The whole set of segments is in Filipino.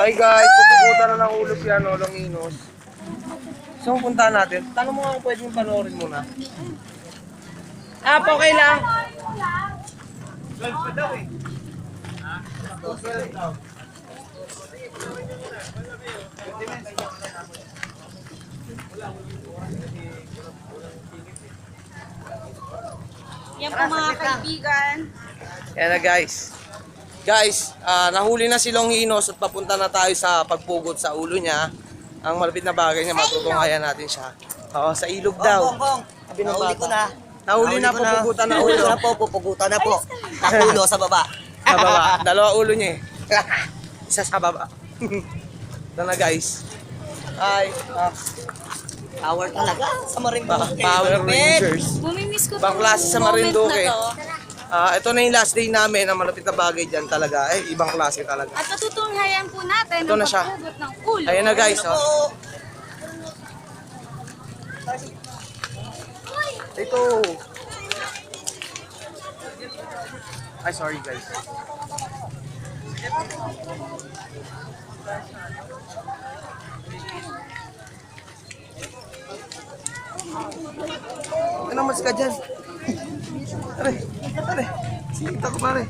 Hi guys, pupugutan na ng ulo si Longinos. So, punta natin. Tanong mo nga kung pwedeng panoorin muna. Okay lang. 12 pa daw eh. 12 daw. Yan po mga kaibigan. Yan na guys. Guys, nahuli na si Longinos at papunta na tayo sa pagpugot sa ulo niya. Ang malapit na bagay niya, matutunghayan natin siya. Oo, sa ilog daw. Nahuli ko na. Nahuli na, pupugutan na ulo. Pupugutan na po. Nakulo sa baba. Sa baba. Dalawa ulo niya eh. Isa sa baba. Ito na guys. Ay, Power talaga sa Marinduque. Power Rangers. Bumimiss ko Ibang klase sa moment Marinduque. na to. Ito na yung last day namin. Ang malapit na bagay dyan talaga. Ibang klase talaga. At patutunghayan po natin Ito ang na siya. pagpugot ng ulo. Ayan na guys. Oh. Ito. Ay, sorry guys. Ano mas ka dyan? Aray, aray. Sita ko pare.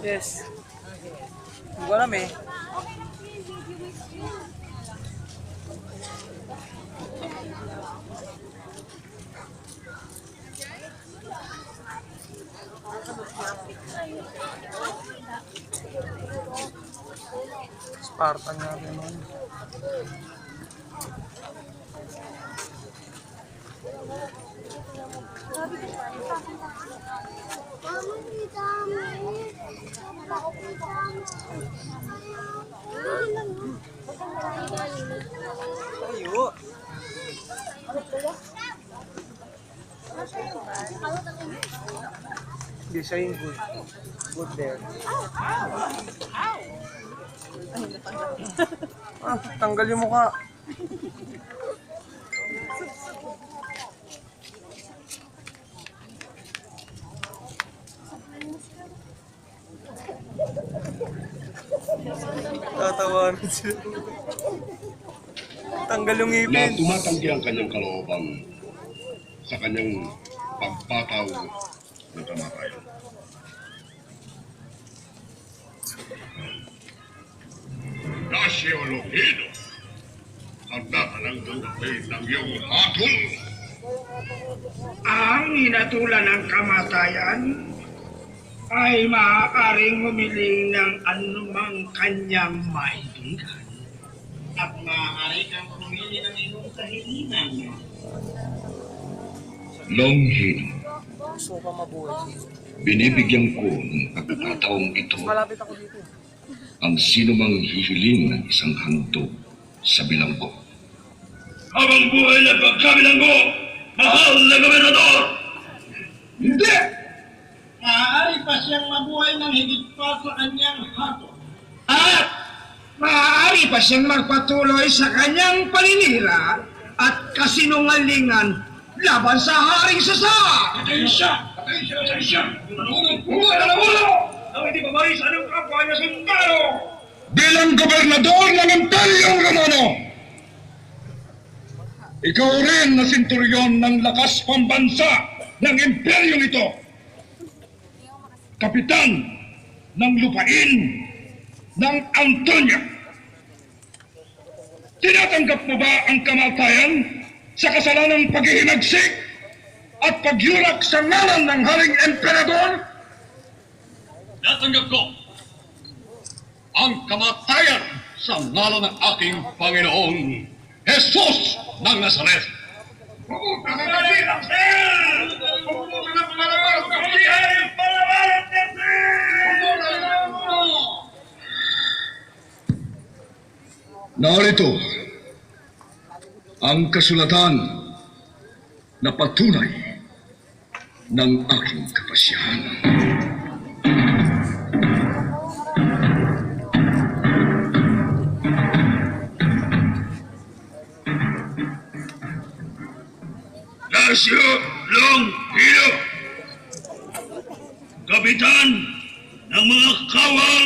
Yes. Hindi ko alam eh. Spartan nga rin naman. Tayo. Hindi siya yung good. Good there. Tanggal yung mukha. Tatawan siya. Tanggal yung Na ngipin. tumatanggi ang kanyang kalooban sa kanyang pagpataw ng kamatayan. Dasyo Longinos, handa ka lang tanggapin ng iyong hatol. Ang hinatulan ng kamatayan ay maaaring humiling ng anumang kanyang maibigan. At maaari kang pumili ng iyong kahilingan. Longhino, Gusto pa mabuhay. binibigyan ko ng pagkakataong ito Malapit ako dito. ang sinumang hihiling ng isang handog sa bilanggo. Habang buhay na pagkabilanggo, mahal na gobernador! Hindi! Maaari pa siyang mabuhay ng higit pa sa kanyang hatol. At maaari pa siyang magpatuloy sa kanyang paninira at kasinungalingan laban sa Haring Sasa! Patayin siya! Patayin siya! Patayin siya! Buhay na ulo! Ang hindi pamaris anong kapwa niya sundalo! Bilang gobernador ng Imperyong Romano, ikaw rin na senturyon ng lakas pambansa ng imperyong ito. Kapitan ng lupain ng Antonia. Tinatanggap mo ba ang kamatayan sa kasalanang paghihinagsik at pagyurak sa ngalan ng Haring Emperador? Natanggap ko ang kamatayan sa ngalan ng aking Panginoong Jesus ng Nazaret. Narito ang kasulatan na patunay ng aking kapasyahan. Lasio Longhino, Kapitan ng mga kawal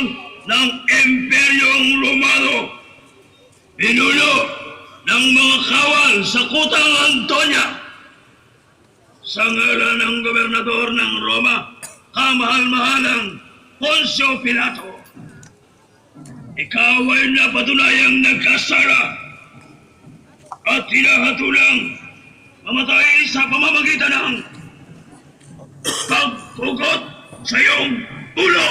ng Imperyong Romano, pinuno ng mga kawal sa Kutang Antonia, sa ngalan ng Gobernador ng Roma, kamahal-mahalang Poncio Pilato, ikaw ay napatunayang nagkasala at hinahatulang mamatay sa pamamagitan ng pagpugot sa iyong ulo.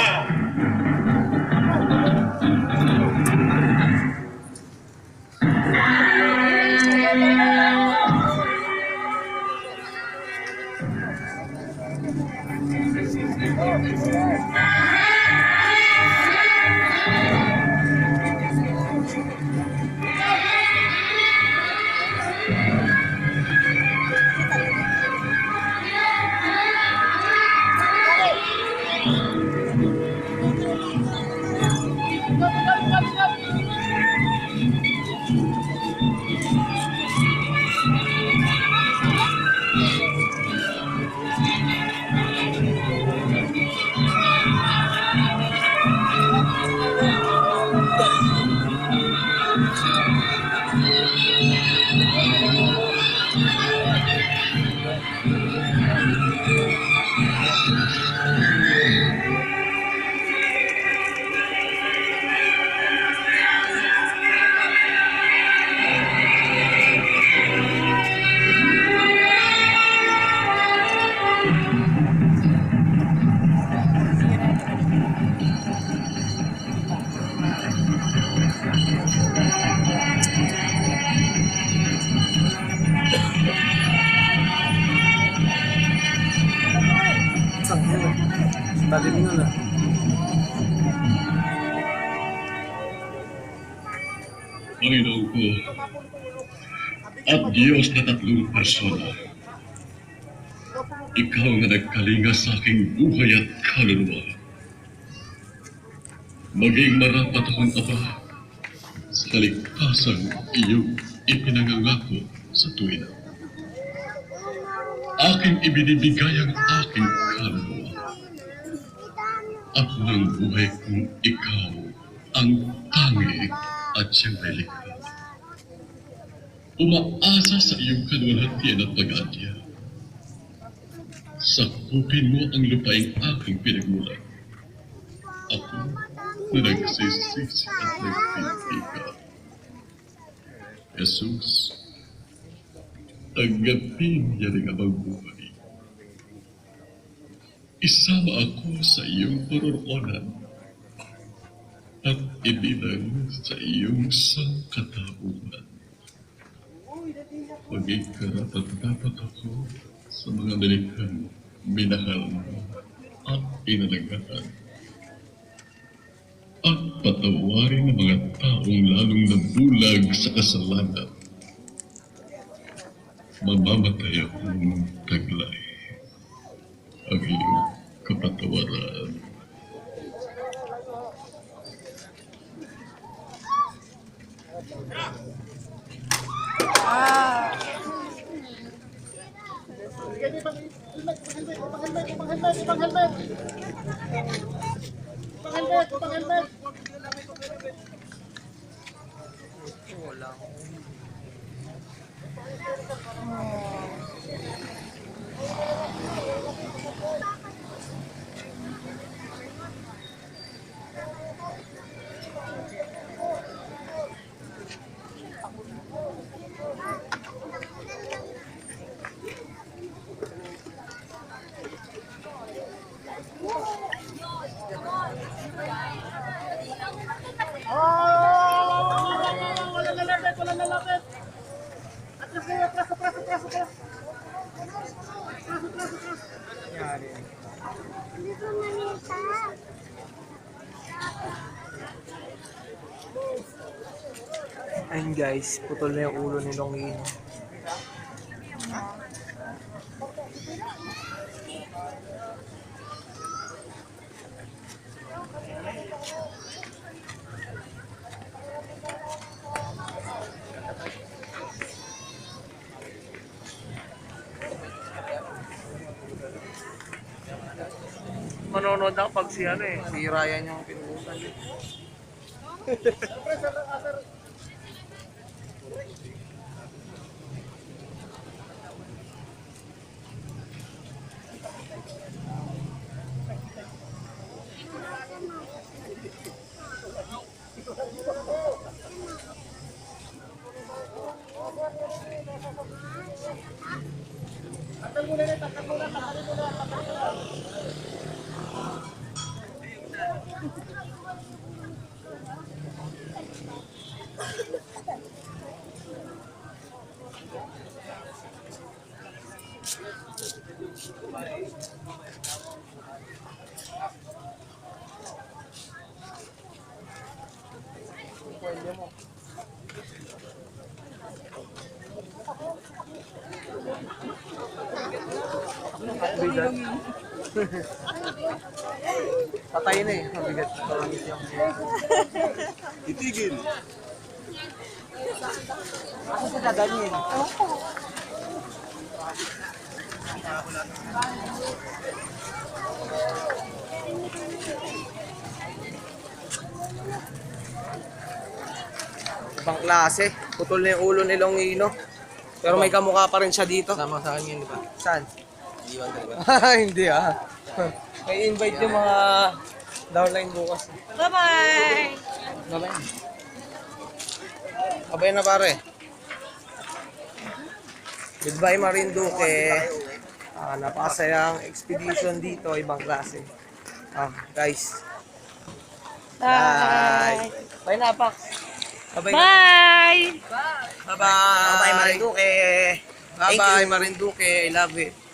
Panginoon ko at Diyos na tatlong persona, ikaw na nagkalinga sa aking buhay at kaluluwa. Maging marapat akong Ama sa kaligtasang iyong ipinangangako sa tuwina. Aking ibinibigay ang aking kaluluwa at ng buhay kong ikaw ang tangi at siyang may likha. Umaasa sa iyong kaluwalhatian at pag-adya. Sakupin mo ang lupaing aking pinagmulan. Ako na nagsisisi at nagpipika. Jesus, tanggapin niya ng abang buhay. Isama ako sa iyong paroroonan at ibilang sa iyong sangkatauhan. Maging karapat-dapat ako sa mga dalikhang minahal mo at inalagaan. At patawarin ang mga taong lalong nabulag sa kasalanan. Mamamatay akong taglay ang iyong kapatawaran. Ayun guys, putol na yung ulo ni Longino. Manonood ako pag si si Ryan yung pinuusan. Patay na eh. Mabigat na tawagin yung... Itigil. Ako sa dadalhin. Ibang klase. Putol na yung ulo ni Longino. Pero may kamukha pa rin siya dito. Sama sa akin yun, di ba? Saan? Iwan ka, di ba? Hindi ah. May invite yung mga downline bukas. Bye-bye! Bye-bye. Bye-bye na pare. Goodbye Marinduque. Napakasayang expedition dito, ibang klase. Guys. Bye. Bye na, Pax. Bye-bye. Bye! Bye-bye. Bye, Marinduque. Bye-bye Marinduque. I love it.